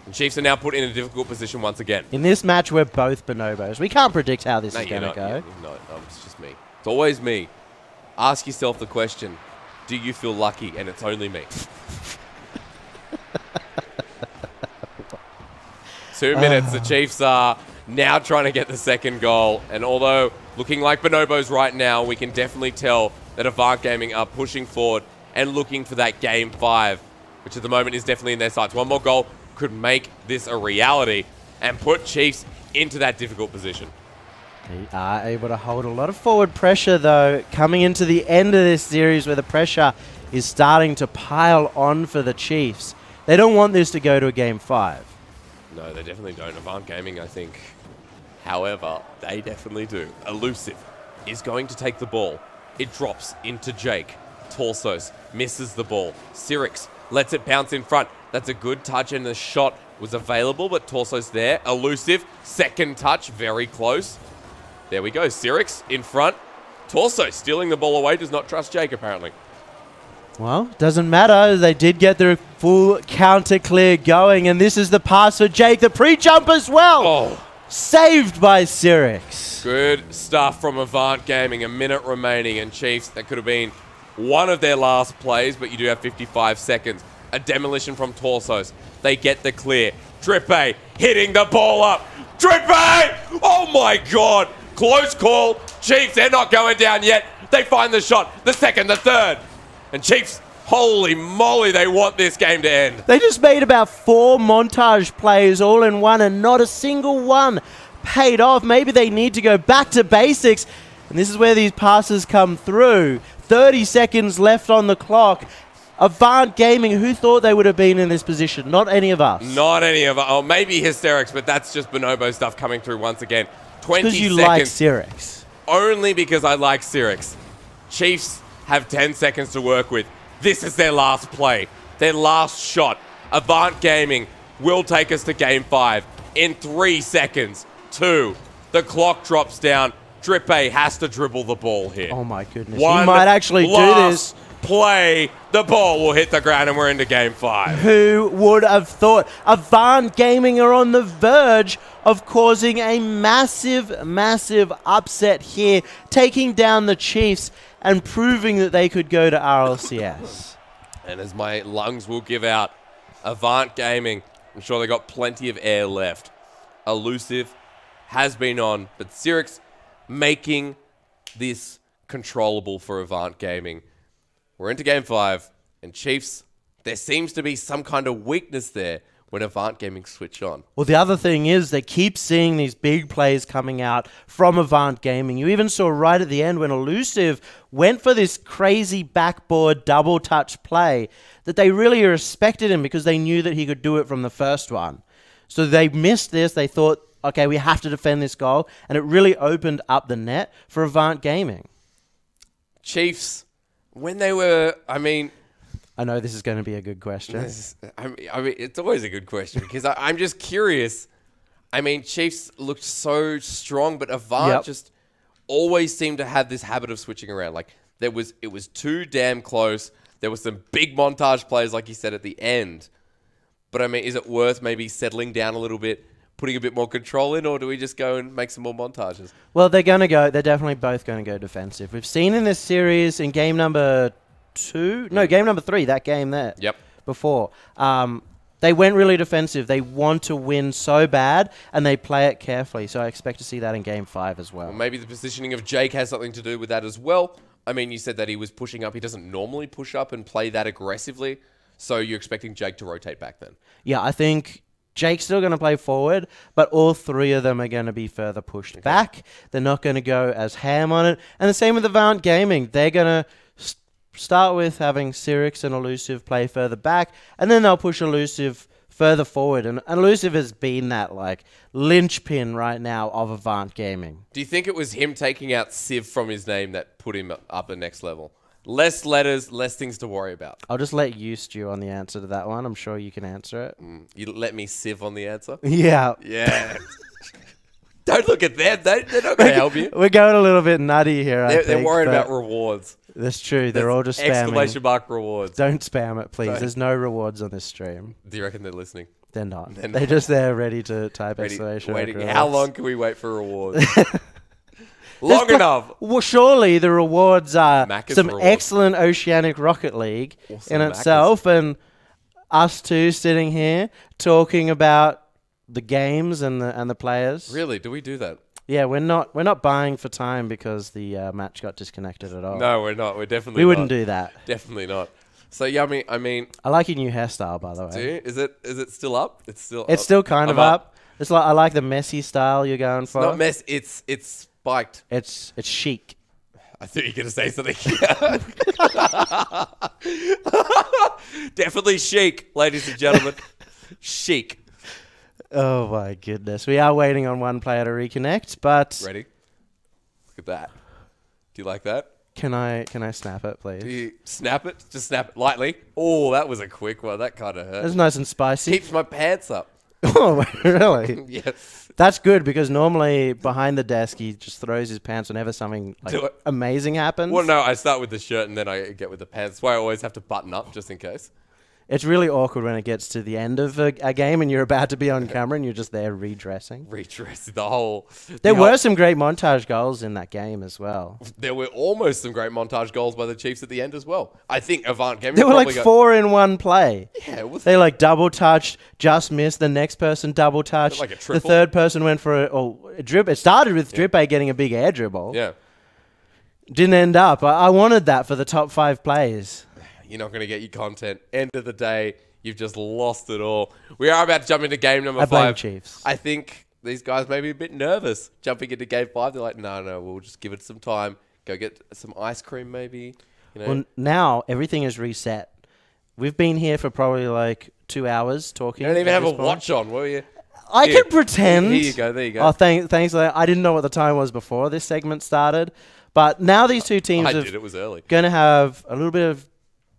The Chiefs are now put in a difficult position once again. In this match, we're both bonobos. We can't predict how this is going to go. No, it's just me. It's always me. Ask yourself the question, do you feel lucky? And it's only me. 2 minutes. The Chiefs are now trying to get the second goal. And although looking like bonobos right now, we can definitely tell that Avant Gaming are pushing forward and looking for that game 5, which at the moment is definitely in their sights. One more goal could make this a reality and put Chiefs into that difficult position. They are able to hold a lot of forward pressure, though, coming into the end of this series where the pressure is starting to pile on for the Chiefs. They don't want this to go to a game 5. No, they definitely don't. Avant Gaming, I think. However, they definitely do. Elusive is going to take the ball. It drops into Jake. Torsos misses the ball. Cyrix lets it bounce in front. That's a good touch, and the shot was available, but Torsos there. Elusive, second touch, very close. There we go. Cyrix in front. Torso stealing the ball away. Does not trust Jake, apparently. Well, doesn't matter. They did get their full counter clear going, and this is the pass for Jake. The pre-jump as well. Oh. Saved by Cyrix. Good stuff from Avant Gaming. A minute remaining, and Chiefs, that could have been one of their last plays, but you do have 55 seconds. A demolition from Torsos. They get the clear. Drippe hitting the ball up. Drippe! Oh my God. Close call. Chiefs, they're not going down yet. They find the shot. The second, the third. And Chiefs, holy moly, they want this game to end. They just made about 4 montage plays all in one, and not a single one paid off. Maybe they need to go back to basics. And this is where these passes come through. 30 seconds left on the clock. Avant Gaming, who thought they would have been in this position? Not any of us. Not any of us. Oh, maybe Hysterics, but that's just bonobo stuff coming through once again. 20 because you seconds. like Cyrix. Only because I like Cyrix. Chiefs have 10 seconds to work with. This is their last play. Their last shot. Avant Gaming will take us to game 5 in 3 seconds. 2. The clock drops down. Drippe has to dribble the ball here. Oh my goodness. He might actually do this. play, the ball will hit the ground and we're into game 5. Who would have thought? Avant Gaming are on the verge of causing a massive, massive upset here, taking down the Chiefs and proving that they could go to RLCS. And as my lungs will give out, Avant Gaming, I'm sure they got plenty of air left. Elusive has been on, but Cyrix making this controllable for Avant Gaming. We're into game 5, and Chiefs, there seems to be some kind of weakness there when Avant Gaming switch on. Well, the other thing is they keep seeing these big plays coming out from Avant Gaming. You even saw right at the end when Elusive went for this crazy backboard double touch play that they really respected him because they knew that he could do it from the first one. So they missed this. They thought, okay, we have to defend this goal. And it really opened up the net for Avant Gaming. Chiefs, when they were, I mean, I know this is going to be a good question. I mean, it's always a good question because I'm just curious. I mean, Chiefs looked so strong, but Avant just always seemed to have this habit of switching around. Like it was too damn close. There was some big montage plays, like you said, at the end. But I mean, is it worth maybe settling down a little bit, putting a bit more control in, or do we just go and make some more montages? Well, they're definitely both going to go defensive. We've seen in this series in game number 2, no, game number 3, that game there. Yep. Before. They went really defensive. They want to win so bad, and they play it carefully. So I expect to see that in game 5 as well. Well, maybe the positioning of Jake has something to do with that as well. I mean, you said that he was pushing up. He doesn't normally push up and play that aggressively. So you're expecting Jake to rotate back then? Yeah, I think Jake's still going to play forward, but all 3 of them are going to be further pushed back. They're not going to go as ham on it. And the same with Avant Gaming. They're going to start with having Cyrix and Elusive play further back, and then they'll push Elusive further forward. And Elusive has been that like linchpin right now of Avant Gaming. Do you think it was him taking out Civ from his name that put him up the next level? Less letters, less things to worry about. I'll just let you stew on the answer to that one. I'm sure you can answer it. You let me Civ on the answer? Yeah. Yeah. Don't look at them. They're not going to help you. We're going a little bit nutty here, I think. They're worried about rewards. That's true. They're all just spamming. Exclamation mark rewards. Don't spam it, please. There's no rewards on this stream. Do you reckon they're listening? They're not. They're just there ready to type exclamation mark rewards. How long can we wait for rewards? Long enough. Well, surely the rewards are Macca's some rewards. Excellent Oceanic Rocket League in itself, and us two sitting here talking about the games and the players. Really? Do we do that? Yeah, we're not buying for time because the match got disconnected at all. No, we're not. We're definitely we wouldn't do that. Definitely not. So yeah, I mean, I like your new hairstyle, by the way. Do you? Is it still up? It's still kind of up. It's like I like the messy style you're going for. Not mess. It's spiked. It's chic. I thought you were going to say something. Definitely chic, ladies and gentlemen. Chic. Oh my goodness. We are waiting on one player to reconnect, but ready? Look at that. Do you like that? Can I snap it, please? Do you snap it? Just snap it lightly. Oh, that was a quick one. That kind of hurt. That's nice and spicy. Keeps my pants up. Oh, really? Yes. That's good because normally behind the desk he just throws his pants whenever something amazing happens. Well, no, I start with the shirt and then I get with the pants. That's why I always have to button up just in case. It's really awkward when it gets to the end of a game and you're about to be on camera and you're just there redressing. Redressing the whole... There were some great montage goals in that game as well. There were almost some great montage goals by the Chiefs at the end as well. I think Avant Gaming... There were like 4 in one play. Yeah, it was... They like double touched, just missed, the next person double touched. Like a triple. The third person went for a dribble. It started with Drippe getting a big air dribble. Yeah. Didn't end up. I wanted that for the top 5 plays. You're not going to get your content. End of the day, you've just lost it all. We are about to jump into game number 5. I blame Chiefs. I think these guys may be a bit nervous jumping into game 5. They're like, no, we'll just give it some time. Go get some ice cream maybe. You know? Well, now everything is reset. We've been here for probably like 2 hours talking. You don't even have a watch on, will you? I can pretend. Here you go. There you go. Oh, thanks. I didn't know what the time was before this segment started. But now these two teams it was early. Going to have a little bit of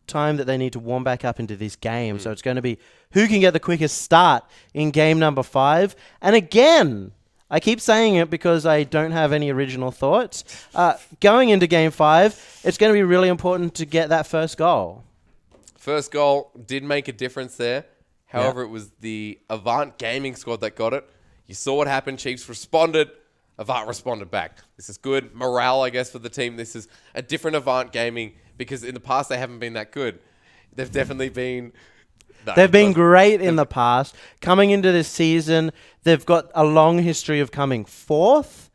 time that they need to warm back up into this game. So it's going to be who can get the quickest start in game number 5. And again, I keep saying it because I don't have any original thoughts. Going into Game 5, it's going to be really important to get that first goal. First goal did make a difference there. However, it was the Avant Gaming squad that got it. You saw what happened. Chiefs responded. Avant responded back. This is good morale, I guess, for the team. This is a different Avant Gaming because in the past they haven't been that good. They've definitely been... No, they've been great in the past. Coming into this season, they've got a long history of coming fourth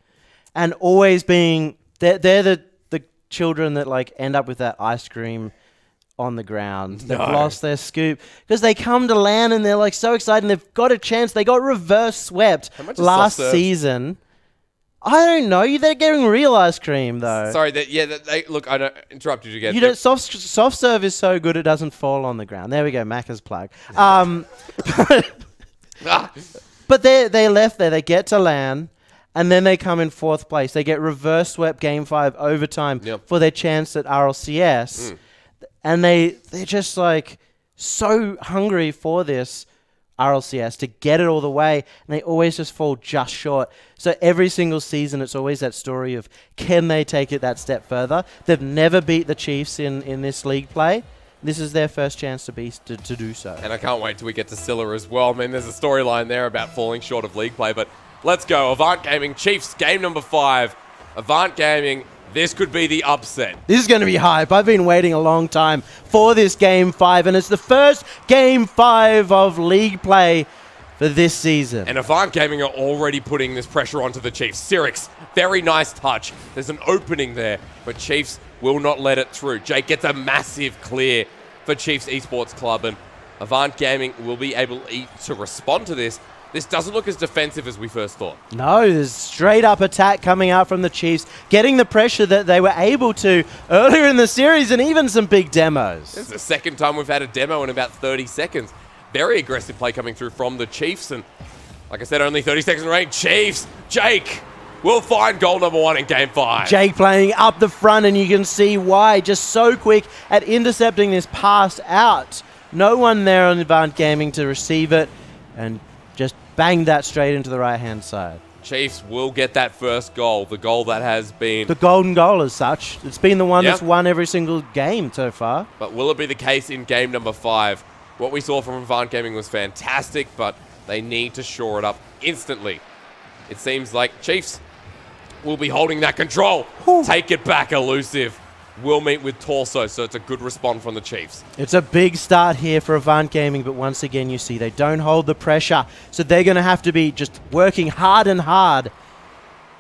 and always being... They're the children that like end up with that ice cream on the ground. They've lost their scoop because they come to land and they're like so excited and they've got a chance. They got reverse swept last season. I don't know. They're getting real ice cream, though. Sorry. Look, I don't interrupted you again. Soft serve is so good it doesn't fall on the ground. There we go. Macca's plug. But they left there. They get to land, and then they come in fourth place. They get reverse swept Game 5 overtime for their chance at RLCS. And they're just like so hungry for this RLCS to get it all the way, and they always just fall just short. So every single season, it's always that story of can they take it that step further? They've never beat the Chiefs in this league play. This is their first chance to do so. And I can't wait till we get to Scylla as well. I mean, there's a storyline there about falling short of league play, but let's go. Avant Gaming, Chiefs, game number 5. Avant Gaming, this could be the upset. This is going to be hype. I've been waiting a long time for this Game 5, and it's the first Game 5 of league play for this season. And Avant Gaming are already putting this pressure onto the Chiefs. Sirix, very nice touch. There's an opening there, but Chiefs will not let it through. Jake gets a massive clear for Chiefs Esports Club, and Avant Gaming will be able to respond to this. This doesn't look as defensive as we first thought. No, there's straight up attack coming out from the Chiefs, getting the pressure that they were able to earlier in the series and even some big demos. This is the second time we've had a demo in about 30 seconds. Very aggressive play coming through from the Chiefs, and like I said, only 30 seconds remaining. Chiefs, Jake will find goal number 1 in Game 5. Jake playing up the front, and you can see why. Just so quick at intercepting this pass out. No one there on Avant Gaming to receive it, and just bang that straight into the right-hand side. Chiefs will get that first goal, the goal that has been... the golden goal as such. It's been the one that's won every single game so far. But will it be the case in game number 5? What we saw from Avant Gaming was fantastic, but they need to shore it up instantly. It seems like Chiefs will be holding that control. Take it back, Elusive. Will meet with Torso, so it's a good response from the Chiefs. It's a big start here for Avant Gaming, but once again, you see they don't hold the pressure, so they're going to have to be just working hard and hard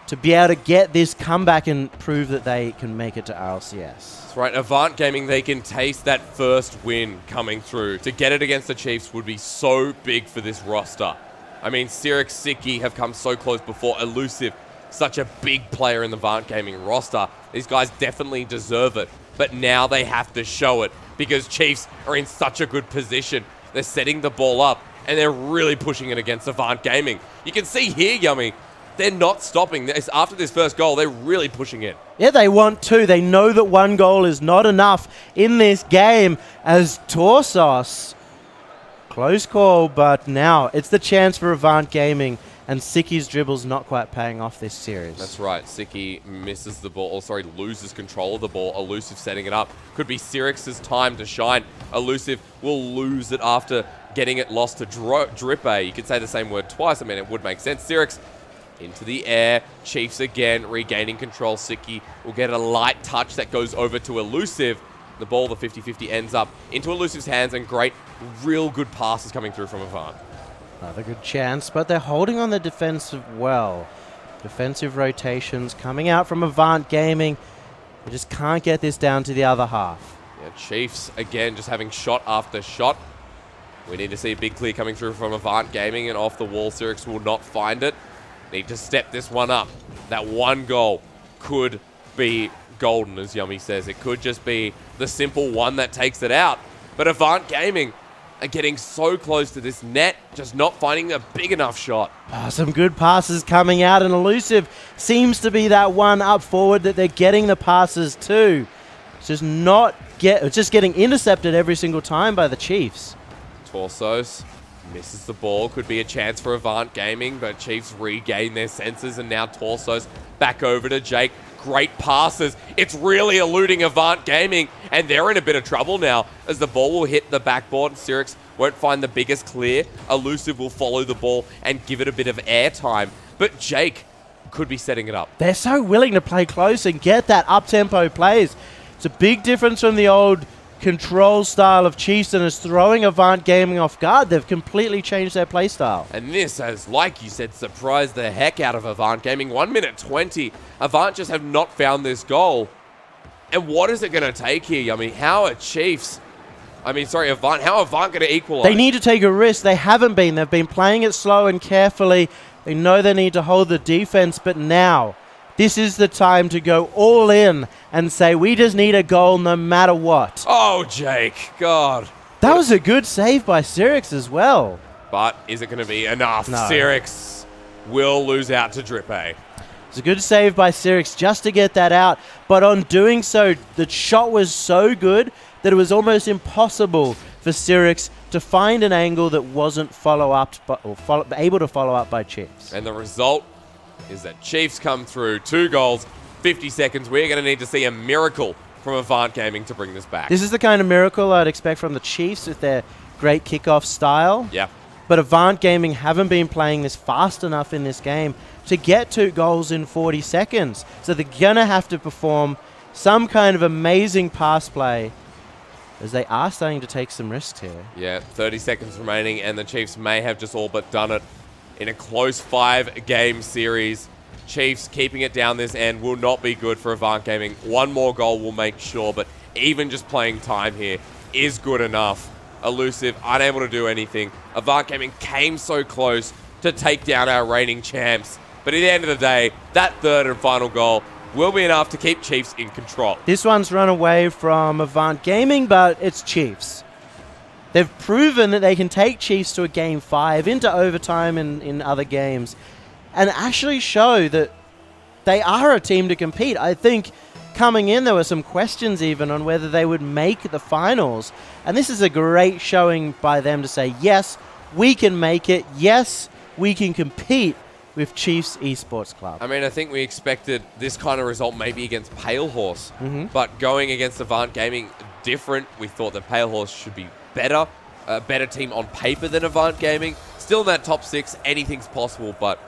to be able to get this comeback and prove that they can make it to RLCS. That's right. Avant Gaming, they can taste that first win coming through. To get it against the Chiefs would be so big for this roster. I mean, Sirix, Siki have come so close before. Elusive, such a big player in the Avant Gaming roster. These guys definitely deserve it, but now they have to show it because Chiefs are in such a good position. They're setting the ball up, and they're really pushing it against Avant Gaming. You can see here, Yummy, they're not stopping. After this first goal, they're really pushing it. Yeah, they want to. They know that one goal is not enough in this game as Torsos. Close call, but now it's the chance for Avant Gaming. And Siki's dribble's not quite paying off this series. That's right. Siki misses the ball. Loses control of the ball. Elusive setting it up. Could be Sirix's time to shine. Elusive will lose it after getting it lost to Drippe. You could say the same word twice. I mean, it would make sense. Sirix into the air. Chiefs again regaining control. Siki will get a light touch that goes over to Elusive. The ball, the 50-50, ends up into Elusive's hands, and great, real good passes coming through from Avant. Another good chance, but they're holding on the defensive well. Defensive rotations coming out from Avant Gaming. They just can't get this down to the other half. Yeah, Chiefs, again, just having shot after shot. We need to see a big clear coming through from Avant Gaming, and off the wall, Sirix will not find it. Need to step this one up. That one goal could be golden, as Yummy says. It could just be the simple one that takes it out. But Avant Gaming are getting so close to this net, just not finding a big enough shot. Some good passes coming out, and Elusive seems to be that one up forward that they're getting the passes to. It's just getting intercepted every single time by the Chiefs. Torsos Misses the ball. Could be a chance for Avant Gaming, but Chiefs regain their senses and now torsos back over to Jake. Great passes. It's really eluding Avant Gaming, and they're in a bit of trouble now as the ball will hit the backboard. Cyrix won't find the biggest clear. Elusive will follow the ball and give it a bit of airtime, but Jake could be setting it up. They're so willing to play close and get that up-tempo plays. It's a big difference from the old control style of Chiefs and is throwing Avant Gaming off guard. They've completely changed their play style. And this has, like you said, surprised the heck out of Avant Gaming. 1 minute 20. Avant just have not found this goal. And what is it going to take here? I mean, how are Chiefs... Avant. How are Avant going to equalize? They need to take a risk. They haven't been. They've been playing it slow and carefully. They know they need to hold the defense, but now this is the time to go all in and say, we just need a goal no matter what. Oh, Jake. God. That was a good save by Cyrix as well. But is it going to be enough? No. Cyrix will lose out to Drippe. It's a good save by Cyrix just to get that out. But on doing so, the shot was so good that it was almost impossible for Cyrix to find an angle that wasn't able to follow up by Chiefs. And the result is that Chiefs come through. 2 goals, 50 seconds. We're going to need to see a miracle from Avant Gaming to bring this back. This is the kind of miracle I'd expect from the Chiefs with their great kickoff style. Yeah. But Avant Gaming haven't been playing this fast enough in this game to get 2 goals in 40 seconds. So they're going to have to perform some kind of amazing pass play, as they are starting to take some risks here. Yeah, 30 seconds remaining, and the Chiefs may have just all but done it in a close 5-game series. Chiefs keeping it down this end will not be good for Avant Gaming. 1 more goal will make sure, but even just playing time here is good enough. Elusive, unable to do anything. Avant Gaming came so close to take down our reigning champs, but at the end of the day, that 3rd and final goal will be enough to keep Chiefs in control. This one's run away from Avant Gaming, but it's Chiefs. They've proven that they can take Chiefs to a game 5, into overtime in other games, and actually show that they are a team to compete. I think coming in, there were some questions even on whether they would make the finals, and this is a great showing by them to say, yes, we can make it. Yes, we can compete with Chiefs Esports Club. I mean, I think we expected this kind of result maybe against Pale Horse, but going against Avant Gaming, different. We thought that Pale Horse should be better, a better team on paper than Avant Gaming. Still in that top 6, anything's possible, but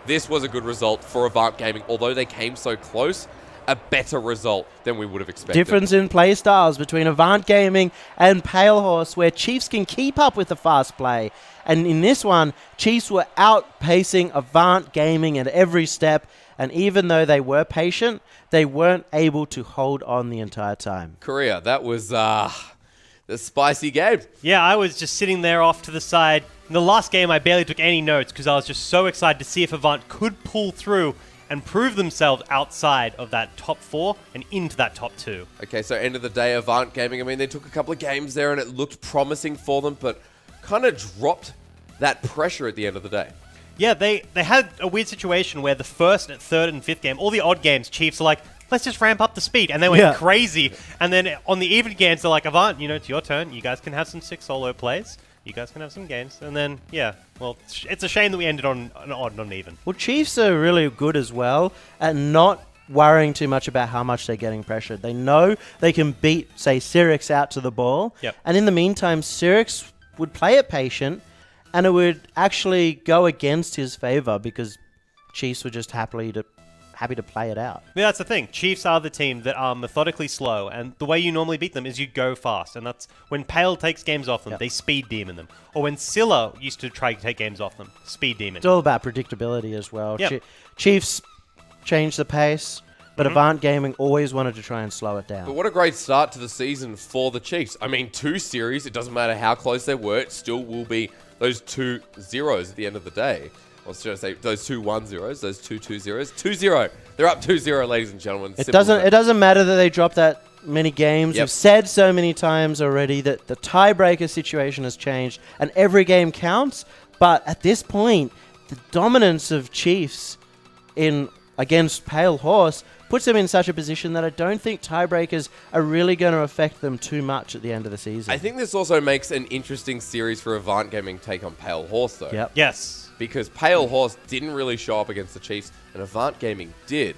this was a good result for Avant Gaming. Although they came so close, a better result than we would have expected. Difference in play styles between Avant Gaming and Pale Horse, where Chiefs can keep up with the fast play. And in this one, Chiefs were outpacing Avant Gaming at every step. And even though they were patient, they weren't able to hold on the entire time. Korea, that was the spicy game. Yeah, I was just sitting there off to the side. In the last game, I barely took any notes because I was just so excited to see if Avant could pull through and prove themselves outside of that top 4 and into that top 2. Okay, so end of the day, Avant Gaming, I mean, they took a couple of games there and it looked promising for them, but kind of dropped that pressure at the end of the day. Yeah, they had a weird situation where the 1st, 3rd, and 5th game, all the odd games, Chiefs are like, let's just ramp up the speed. And they went crazy. And then on the even games, they're like, Avant, it's your turn. You guys can have some 6 solo plays. You guys can have some games. And then, yeah, well, it's a shame that we ended on an odd, not an even. Well, Chiefs are really good as well at not worrying too much about how much they're getting pressured. They know they can beat, say, Cyrix out to the ball. Yep. And in the meantime, Cyrix would play it patient, and it would actually go against his favor because Chiefs were just happy to play it out. Yeah, that's the thing. Chiefs are the team that are methodically slow, and the way you normally beat them is you go fast, and that's when Pale takes games off them, they speed demon them. Or when Scylla used to try to take games off them, speed demon. It's all about predictability as well. Yep. Chiefs changed the pace, but Avant Gaming always wanted to try and slow it down. But what a great start to the season for the Chiefs. I mean, 2 series, it doesn't matter how close they were, it still will be those 2 zeros at the end of the day. Or should I say, those 2 1-0s, those 2 2-0s. 2-0. They're up 2-0, ladies and gentlemen. It doesn't matter that they dropped that many games. We've said so many times already that the tiebreaker situation has changed and every game counts. But at this point, the dominance of Chiefs in against Pale Horse puts them in such a position that I don't think tiebreakers are really going to affect them too much at the end of the season. I think this also makes an interesting series for Avant Gaming take on Pale Horse, though. Yep. Yes. Because Pale Horse didn't really show up against the Chiefs, and Avant Gaming did.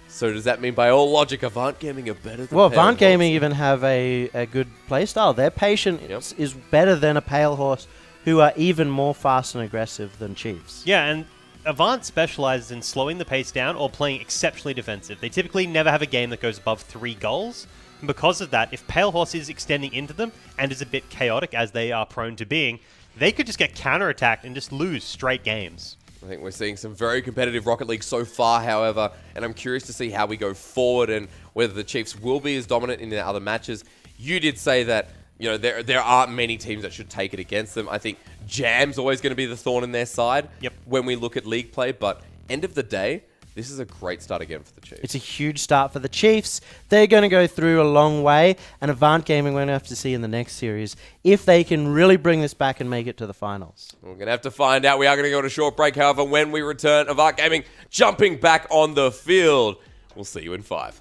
So does that mean, by all logic, Avant Gaming are better than Well, Pale Avant Horse? Gaming even have a good playstyle. Their patience is better than a Pale Horse, who are even more fast and aggressive than Chiefs. Yeah, and Avant specializes in slowing the pace down or playing exceptionally defensive. They typically never have a game that goes above 3 goals. And because of that, if Pale Horse is extending into them and is a bit chaotic, as they are prone to being, they could just get counterattacked and just lose straight games. I think we're seeing some very competitive Rocket League so far, however, and I'm curious to see how we go forward and whether the Chiefs will be as dominant in the other matches. You did say that, you know, there aren't many teams that should take it against them. I think Jam's always going to be the thorn in their side when we look at league play, but end of the day, this is a great start again for the Chiefs. It's a huge start for the Chiefs. They're going to go through a long way, and Avant Gaming we're going to have to see in the next series if they can really bring this back and make it to the finals. We're going to have to find out. We are going to go on a short break, however, when we return, Avant Gaming jumping back on the field. We'll see you in 5.